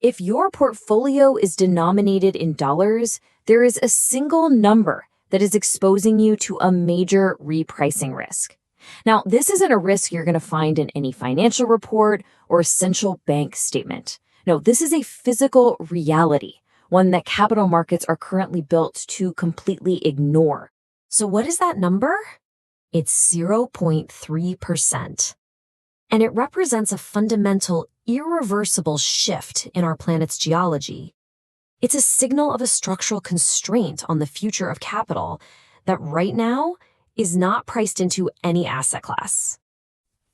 If your portfolio is denominated in dollars, there is a single number that is exposing you to a major repricing risk. Now, this isn't a risk you're going to find in any financial report or central bank statement. No, this is a physical reality, one that capital markets are currently built to completely ignore. So what is that number? It's 0.3%. And it represents a fundamental, irreversible shift in our planet's geology. It's a signal of a structural constraint on the future of capital that right now is not priced into any asset class.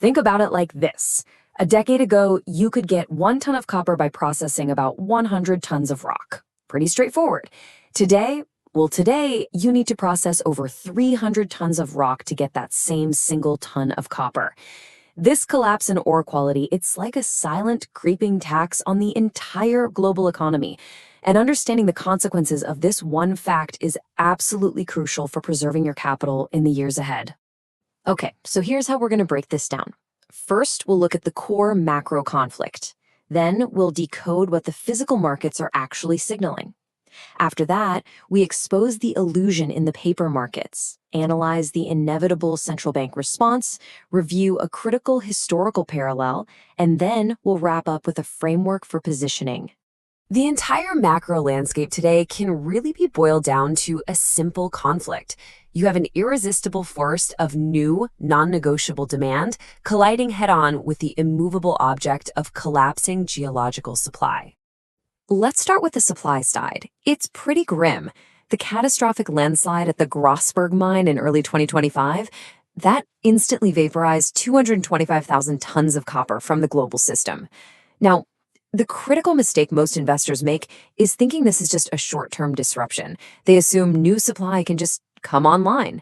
Think about it like this. A decade ago, you could get 1 ton of copper by processing about 100 tons of rock. Pretty straightforward. Today, you need to process over 300 tons of rock to get that same single ton of copper. This collapse in ore quality, it's like a silent, creeping tax on the entire global economy. And understanding the consequences of this one fact is absolutely crucial for preserving your capital in the years ahead. Okay, so here's how we're going to break this down. First, we'll look at the core macro conflict. Then we'll decode what the physical markets are actually signaling. After that, we expose the illusion in the paper markets, analyze the inevitable central bank response, review a critical historical parallel, and then we'll wrap up with a framework for positioning. The entire macro landscape today can really be boiled down to a simple conflict. You have an irresistible force of new, non-negotiable demand colliding head-on with the immovable object of collapsing geological supply. Let's start with the supply side. It's pretty grim. The catastrophic landslide at the Grasberg mine in early 2025, that instantly vaporized 225,000 tons of copper from the global system. Now, the critical mistake most investors make is thinking this is just a short-term disruption. They assume new supply can just come online.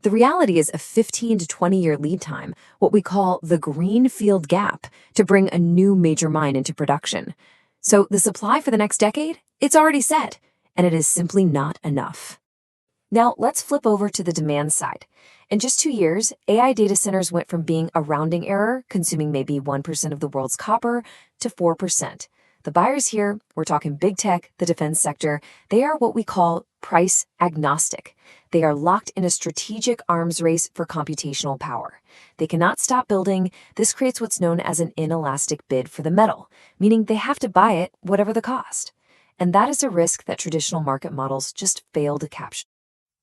The reality is a 15 to 20-year lead time, what we call the Greenfield Gap, to bring a new major mine into production. So the supply for the next decade, it's already set, and it is simply not enough. Now let's flip over to the demand side. In just 2 years, AI data centers went from being a rounding error, consuming maybe 1% of the world's copper, to 4%. The buyers here, we're talking big tech, the defense sector, they are what we call price agnostic. They are locked in a strategic arms race for computational power. They cannot stop building. This creates what's known as an inelastic bid for the metal, meaning they have to buy it whatever the cost. And that is a risk that traditional market models just fail to capture.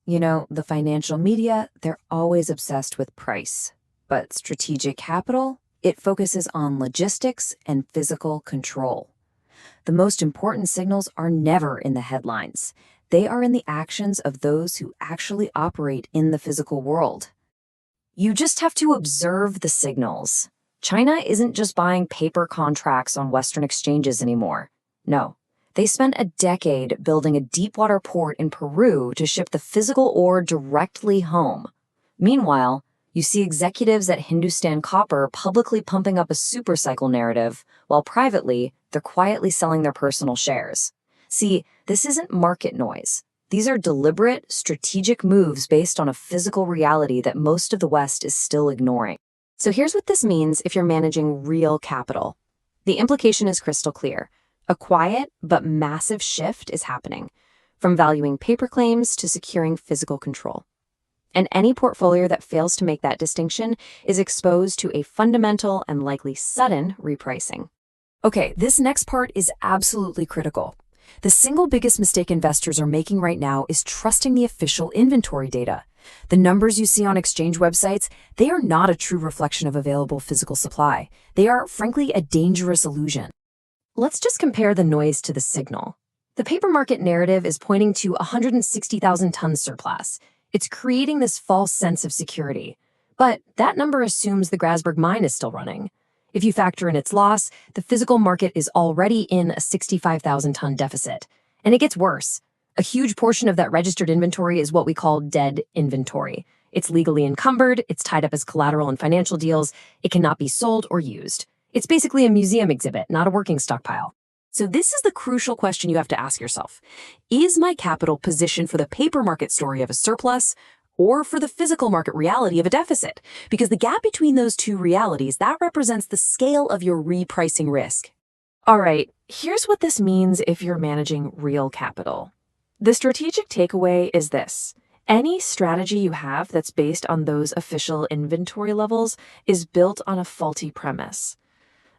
You know, the financial media, they're always obsessed with price. But strategic capital, it focuses on logistics and physical control. The most important signals are never in the headlines. They are in the actions of those who actually operate in the physical world. You just have to observe the signals. China isn't just buying paper contracts on Western exchanges anymore. No, they spent a decade building a deepwater port in Peru to ship the physical ore directly home. Meanwhile, you see executives at Hindustan Copper publicly pumping up a supercycle narrative, while privately, they're quietly selling their personal shares. See, this isn't market noise. These are deliberate, strategic moves based on a physical reality that most of the West is still ignoring. So here's what this means if you're managing real capital. The implication is crystal clear. A quiet but massive shift is happening, from valuing paper claims to securing physical control. And any portfolio that fails to make that distinction is exposed to a fundamental and likely sudden repricing. Okay, this next part is absolutely critical. The single biggest mistake investors are making right now is trusting the official inventory data. The numbers you see on exchange websites, they are not a true reflection of available physical supply. They are, frankly, a dangerous illusion. Let's just compare the noise to the signal. The paper market narrative is pointing to 160,000 tons surplus. It's creating this false sense of security. But that number assumes the Grasberg mine is still running. If you factor in its loss, the physical market is already in a 65,000-ton deficit. And it gets worse. A huge portion of that registered inventory is what we call dead inventory. It's legally encumbered, it's tied up as collateral in financial deals, it cannot be sold or used. It's basically a museum exhibit, not a working stockpile. So this is the crucial question you have to ask yourself. Is my capital positioned for the paper market story of a surplus or for the physical market reality of a deficit? Because the gap between those two realities, that represents the scale of your repricing risk. All right, Here's what this means if you're managing real capital. The strategic takeaway is this. Any strategy you have that's based on those official inventory levels is built on a faulty premise.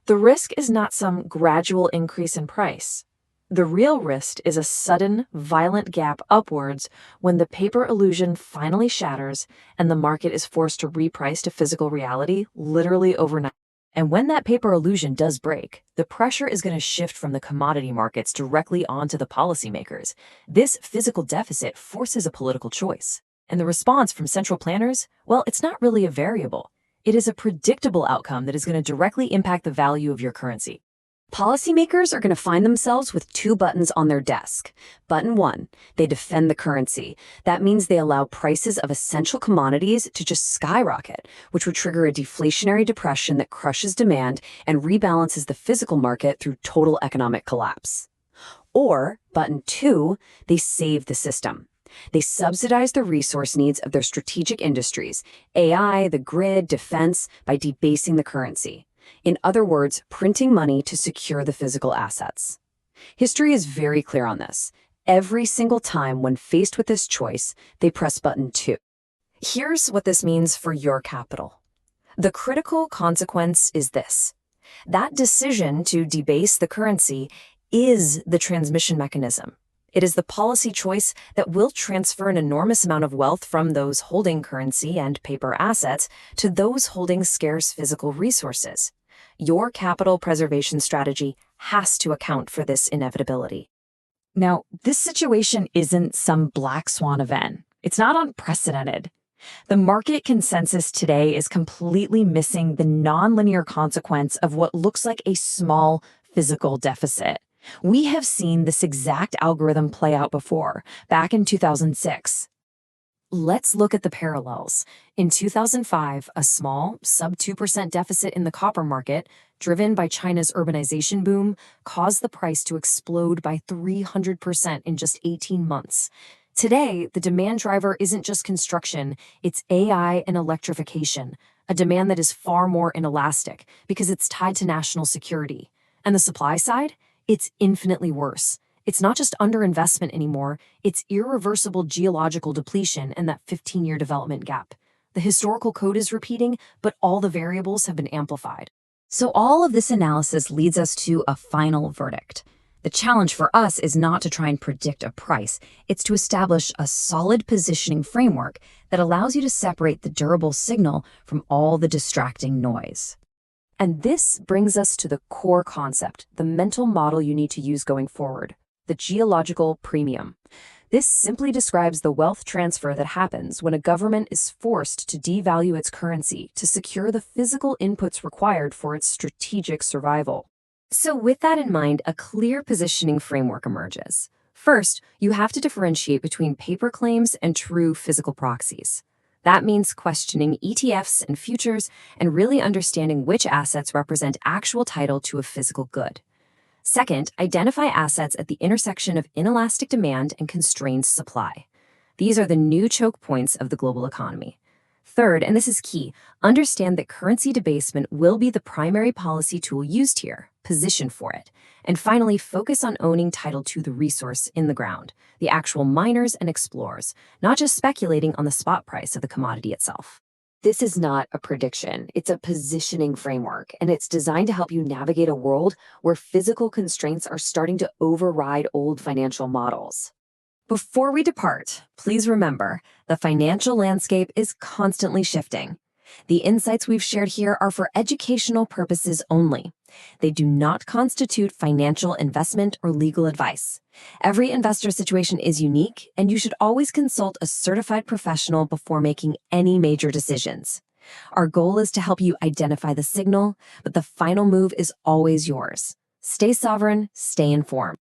The risk is not some gradual increase in price. The real risk is a sudden, violent gap upwards when the paper illusion finally shatters and the market is forced to reprice to physical reality literally overnight. And when that paper illusion does break, the pressure is going to shift from the commodity markets directly onto the policymakers. This physical deficit forces a political choice. And the response from central planners, well, it's not really a variable. It is a predictable outcome that is going to directly impact the value of your currency. Policymakers are going to find themselves with two buttons on their desk. Button 1, they defend the currency. That means they allow prices of essential commodities to just skyrocket, which would trigger a deflationary depression that crushes demand and rebalances the physical market through total economic collapse. Or, button 2, they save the system. They subsidize the resource needs of their strategic industries, AI, the grid, defense, by debasing the currency. In other words, printing money to secure the physical assets. History is very clear on this. Every single time when faced with this choice, they press button 2. Here's what this means for your capital. The critical consequence is this. That decision to debase the currency is the transmission mechanism. It is the policy choice that will transfer an enormous amount of wealth from those holding currency and paper assets to those holding scarce physical resources. Your capital preservation strategy has to account for this inevitability. Now, this situation isn't some black swan event. It's not unprecedented. The market consensus today is completely missing the nonlinear consequence of what looks like a small physical deficit. We have seen this exact algorithm play out before, back in 2006. Let's look at the parallels. In 2005, a small, sub-2% deficit in the copper market, driven by China's urbanization boom, caused the price to explode by 300% in just 18 months. Today, the demand driver isn't just construction, it's AI and electrification, a demand that is far more inelastic because it's tied to national security. And the supply side? It's infinitely worse. It's not just underinvestment anymore, it's irreversible geological depletion and that 15-year development gap. The historical code is repeating, but all the variables have been amplified. So all of this analysis leads us to a final verdict. The challenge for us is not to try and predict a price, it's to establish a solid positioning framework that allows you to separate the durable signal from all the distracting noise. And this brings us to the core concept, the mental model you need to use going forward. The geological premium. This simply describes the wealth transfer that happens when a government is forced to devalue its currency to secure the physical inputs required for its strategic survival. So with that in mind, a clear positioning framework emerges. First, you have to differentiate between paper claims and true physical proxies. That means questioning ETFs and futures and really understanding which assets represent actual title to a physical good. Second, identify assets at the intersection of inelastic demand and constrained supply. These are the new choke points of the global economy. Third, and this is key, understand that currency debasement will be the primary policy tool used here. Position for it. And finally, focus on owning title to the resource in the ground, the actual miners and explorers, not just speculating on the spot price of the commodity itself. This is not a prediction, it's a positioning framework, and it's designed to help you navigate a world where physical constraints are starting to override old financial models. Before we depart, please remember, the financial landscape is constantly shifting. The insights we've shared here are for educational purposes only. They do not constitute financial investment or legal advice. Every investor situation is unique, and you should always consult a certified professional before making any major decisions. Our goal is to help you identify the signal, but the final move is always yours. Stay sovereign, stay informed.